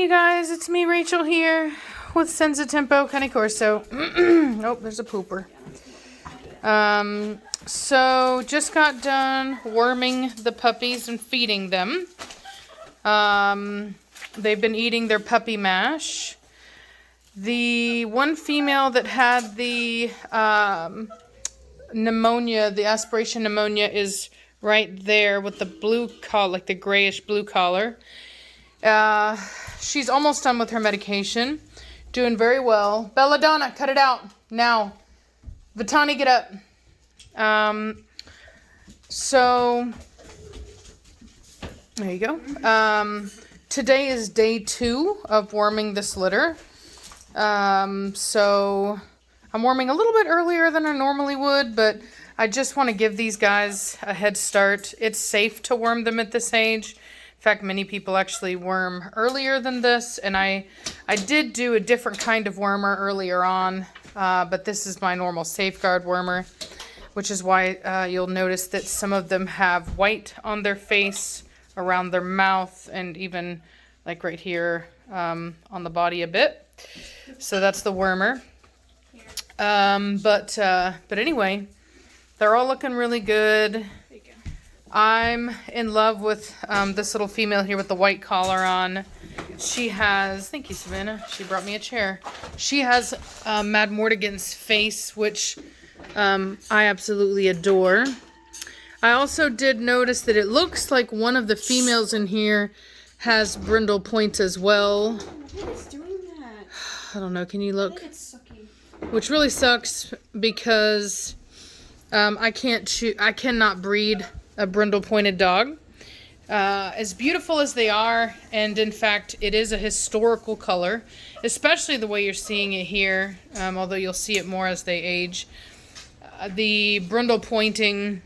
you guys, it's me, Rachel, here with Senza Tempo Cane Corso. Oh, there's a pooper. So just got done worming the puppies and feeding them. They've been eating their puppy mash. The one female that had the pneumonia, the aspiration pneumonia, is right there with the blue collar, like the grayish blue collar. She's almost done with her medication. Doing very well. Belladonna, cut it out. Now. Vitani, get up. So, there you go. Today is day 2 of worming this litter. So, I'm worming a little bit earlier than I normally would, but I just want to give these guys a head start. It's safe to worm them at this age. In fact, many people actually worm earlier than this, and I did do a different kind of wormer earlier on, but this is my normal safeguard wormer, which is why you'll notice that some of them have white on their face, around their mouth, and even like right here on the body a bit. So that's the wormer. But anyway, they're all looking really good. I'm in love with this little female here with the white collar on. She has, thank you, Savannah. She brought me a chair. She has Mad Mortigan's face, which I absolutely adore. I also did notice that it looks like one of the females in here has brindle points as well. What is doing that? I don't know. Can you look? It's sucky. Which really sucks because I cannot breed a brindle pointed dog. As beautiful as they are, and in fact it is a historical color, especially the way you're seeing it here, although you'll see it more as they age. The brindle pointing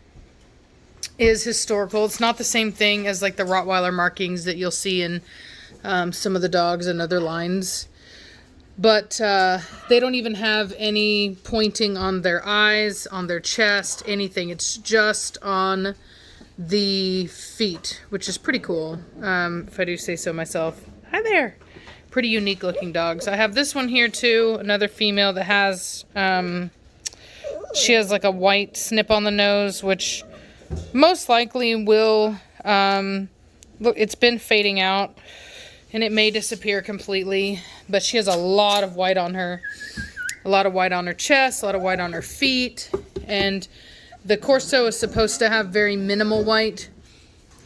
is historical. It's not the same thing as like the Rottweiler markings that you'll see in some of the dogs and other lines. But they don't even have any pointing on their eyes, on their chest, anything. It's just on the feet, which is pretty cool, if I do say so myself. Hi there. Pretty unique looking dogs. I have this one here too, another female that has, she has like a white snip on the nose, which most likely will, look, it's been fading out and it may disappear completely, but she has a lot of white on her, a lot of white on her chest, a lot of white on her feet, and the Corso is supposed to have very minimal white.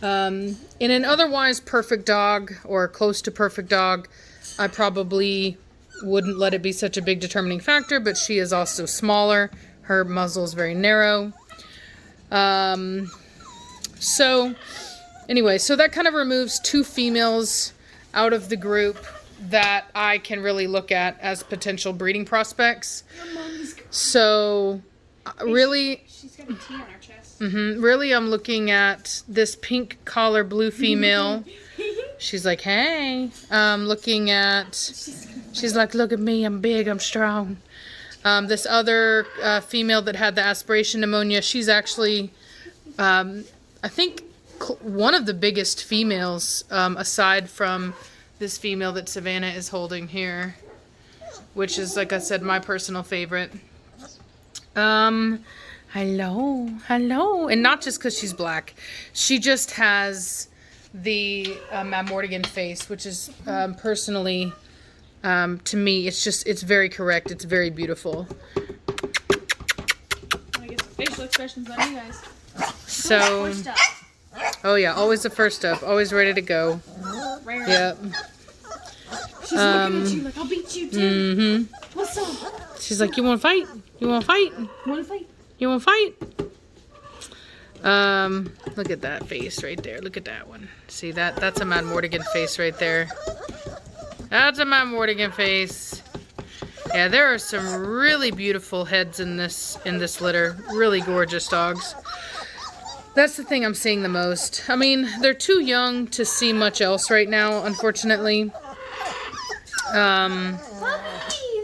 In an otherwise perfect dog, or close to perfect dog, I probably wouldn't let it be such a big determining factor, but she is also smaller. Her muzzle is very narrow. So, anyway, so that kind of removes 2 females out of the group that I can really look at as potential breeding prospects. So, really, She's got a T on her chest. really, I'm looking at this pink collar blue female. She's like, hey. Looking at, she's like, look at me, I'm big, I'm strong. This other female that had the aspiration pneumonia, she's actually, I think, one of the biggest females, aside from this female that Savannah is holding here, which is, like I said, my personal favorite. Hello, and not just because she's black. She just has the Mad Mortigan face, which is personally, to me, it's very correct. It's very beautiful. I guess facial expressions on you guys. So, First up. oh yeah, always the first up, always ready to go. Rare. Yep. She's looking at you like, I'll beat you too. What's up? She's like, you want to fight? You want to fight? Want to fight? You want to fight? Look at that face right there. Look at that one. See that? That's a Mad Mortigan face right there. That's a Mad Mortigan face. Yeah, there are some really beautiful heads in this litter. Really gorgeous dogs. That's the thing I'm seeing the most. I mean, they're too young to see much else right now, unfortunately.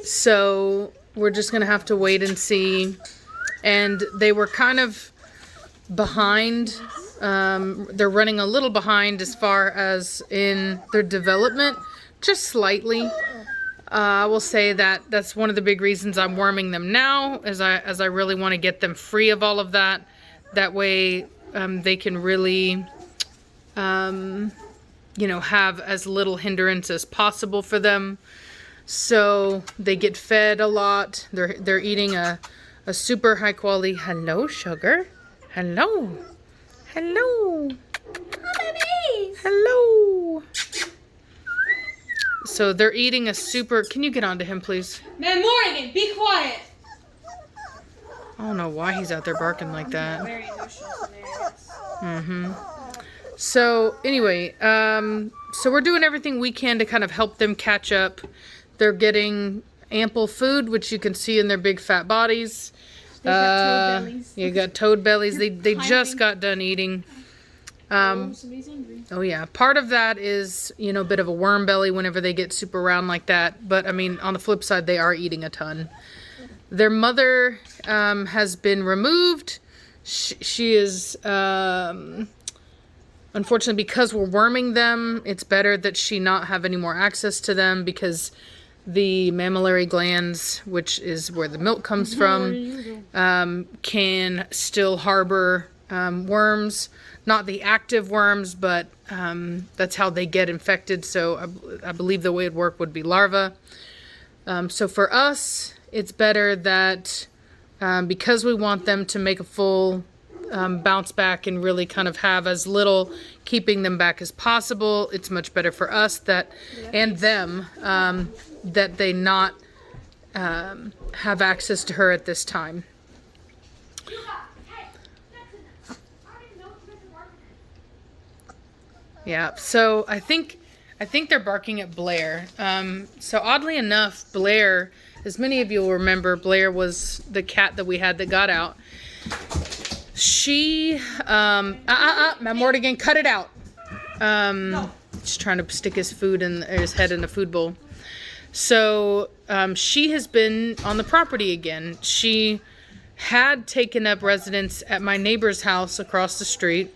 So we're just gonna have to wait and see. And they were kind of behind. They're running a little behind as far as in their development, just slightly. I will say that that's one of the big reasons I'm worming them now, as I really want to get them free of all of that. That way they can really, you know, have as little hindrance as possible for them. So they get fed a lot. They're eating a super high quality. Hello, sugar. Hello. Hello. Hello. So they're eating a super... Can you get onto him, please? Man, Morgan, be quiet. I don't know why he's out there barking like that. Very emotional scenarios. So anyway, so we're doing everything we can to kind of help them catch up. They're getting ample food, which you can see in their big fat bodies. They've got toad bellies. You got toad bellies. They just got done eating. Somebody's angry. Oh yeah, part of that is, you know, a bit of a worm belly whenever they get super round like that. But I mean, on the flip side, they are eating a ton. Their mother has been removed. She is, unfortunately, because we're worming them, it's better that she not have any more access to them, because the mammillary glands, which is where the milk comes from, can still harbor worms. Not the active worms, but that's how they get infected. So I believe the way it'd work would be larvae. So for us, it's better that because we want them to make a full bounce back and really kind of have as little keeping them back as possible, it's much better for us that and them that they not have access to her at this time. Yeah, so I think they're barking at Blair. So oddly enough, Blair, as many of you will remember, Blair was the cat that we had that got out. She, Matt Mortigan, cut it out. He's trying to stick his head in the food bowl. So she has been on the property again. She had taken up residence at my neighbor's house across the street,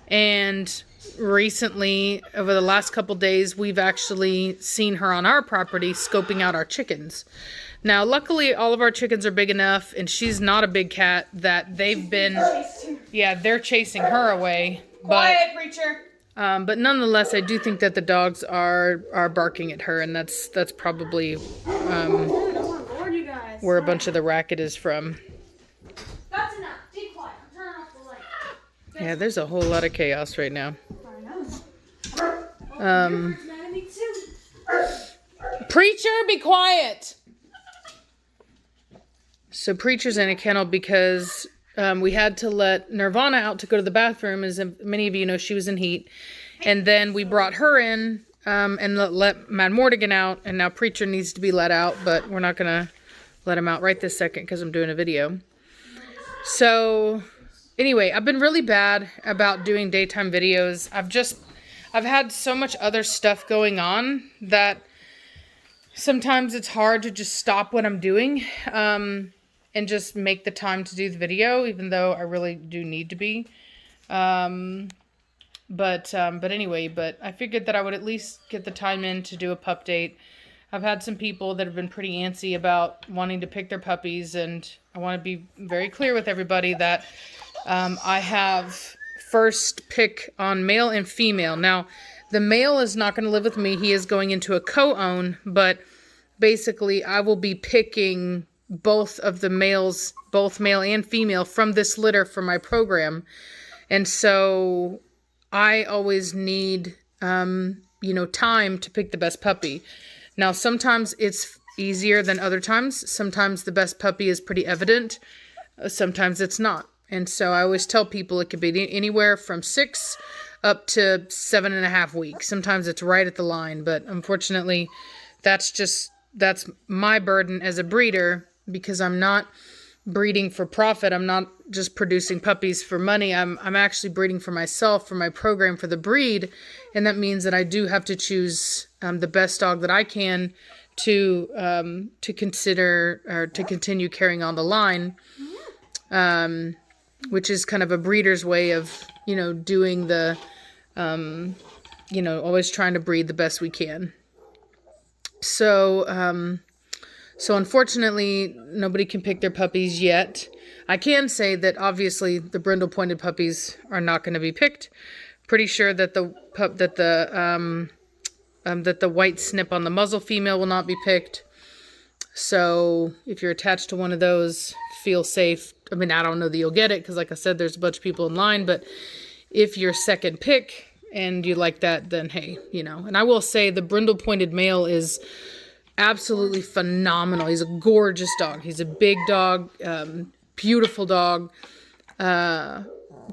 and recently, over the last couple days, we've actually seen her on our property scoping out our chickens. Now, luckily, all of our chickens are big enough, and she's not a big cat, that they've been, yeah, they're chasing her away. Quiet, preacher. But nonetheless, I do think that the dogs are barking at her, and that's probably where a bunch of the racket is from. That's enough. Be quiet. I'm turning off the light. Yeah, there's a whole lot of chaos right now. Preacher, be quiet. So Preacher's in a kennel because we had to let Nirvana out to go to the bathroom. As many of you know, she was in heat. And then we brought her in and let Mad Mortigan out. And now Preacher needs to be let out, but we're not going to let him out right this second because I'm doing a video. So anyway, I've been really bad about doing daytime videos. I've had so much other stuff going on that sometimes it's hard to just stop what I'm doing and just make the time to do the video, even though I really do need to be. But anyway, I figured that I would at least get the time in to do a pup date. I've had some people that have been pretty antsy about wanting to pick their puppies, and I want to be very clear with everybody that I have first pick on male and female. Now, the male is not going to live with me. He is going into a co-own, but basically I will be picking both of the males, both male and female, from this litter for my program. And so I always need, time to pick the best puppy. Now, sometimes it's easier than other times. Sometimes the best puppy is pretty evident. Sometimes it's not. And so I always tell people it could be anywhere from 6 up to 7.5 weeks. Sometimes it's right at the line, but unfortunately, that's my burden as a breeder, because I'm not breeding for profit. I'm not just producing puppies for money. I'm actually breeding for myself, for my program, for the breed, and that means that I do have to choose the best dog that I can to consider or to continue carrying on the line. Which is kind of a breeder's way of, doing the, always trying to breed the best we can. So unfortunately, nobody can pick their puppies yet. I can say that obviously the brindle pointed puppies are not going to be picked. Pretty sure that that the white snip on the muzzle female will not be picked. So if you're attached to one of those, feel safe. I mean, I don't know that you'll get it because, like I said, there's a bunch of people in line. But if you're second pick and you like that, then hey, you know. And I will say the brindle pointed male is absolutely phenomenal. He's a gorgeous dog. He's a big dog, beautiful dog,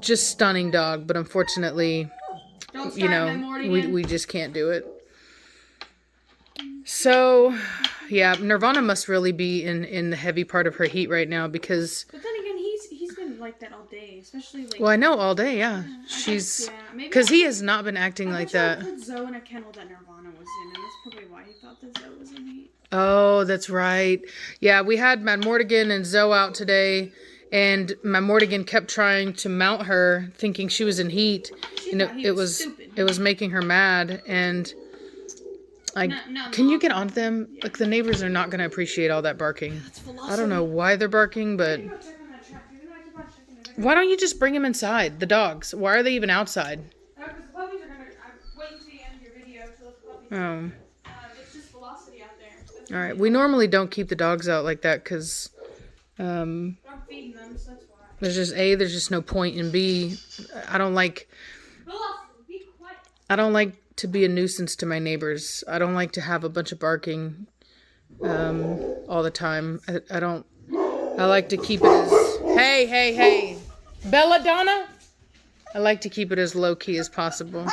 just stunning dog. But unfortunately, you know, we just can't do it. So, yeah, Nirvana must really be in the heavy part of her heat right now because. But then again, he's been like that all day, especially like. Well, I know all day. Yeah, she's because he has not been acting like that. I put Zoe in a kennel that Nirvana was in, and that's probably why he thought that Zoe was in heat. Oh, that's right. Yeah, we had Mad Mortigan and Zoe out today, and Mad Mortigan kept trying to mount her, thinking she was in heat, and it was making her mad. And can you get onto them? Like the neighbors are not going to appreciate all that barking. I don't know why they're barking, but why don't you just bring them inside? The dogs. Why are they even outside? Because the puppies are gonna. Wait until you end your video to let the puppies. Oh. It's just velocity out there. All right. We normally don't keep the dogs out like that because I'm feeding them, so that's why. there's just no point, and B, I don't like to be a nuisance to my neighbors. I don't like to have a bunch of barking all the time. I like to keep it as hey Belladonna. I like to keep it as low key as possible.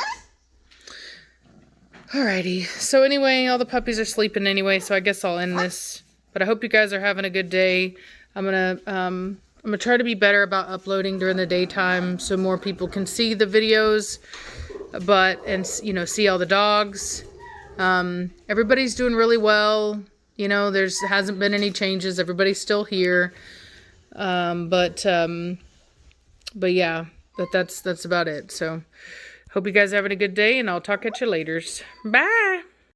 Alrighty. So anyway, all the puppies are sleeping anyway, so I guess I'll end this. But I hope you guys are having a good day. I'm gonna try to be better about uploading during the daytime so more people can see the videos, and you know, see all the dogs. Everybody's doing really well. You know, hasn't been any changes. Everybody's still here. But yeah, that's about it. So hope you guys are having a good day, and I'll talk at you later. Bye.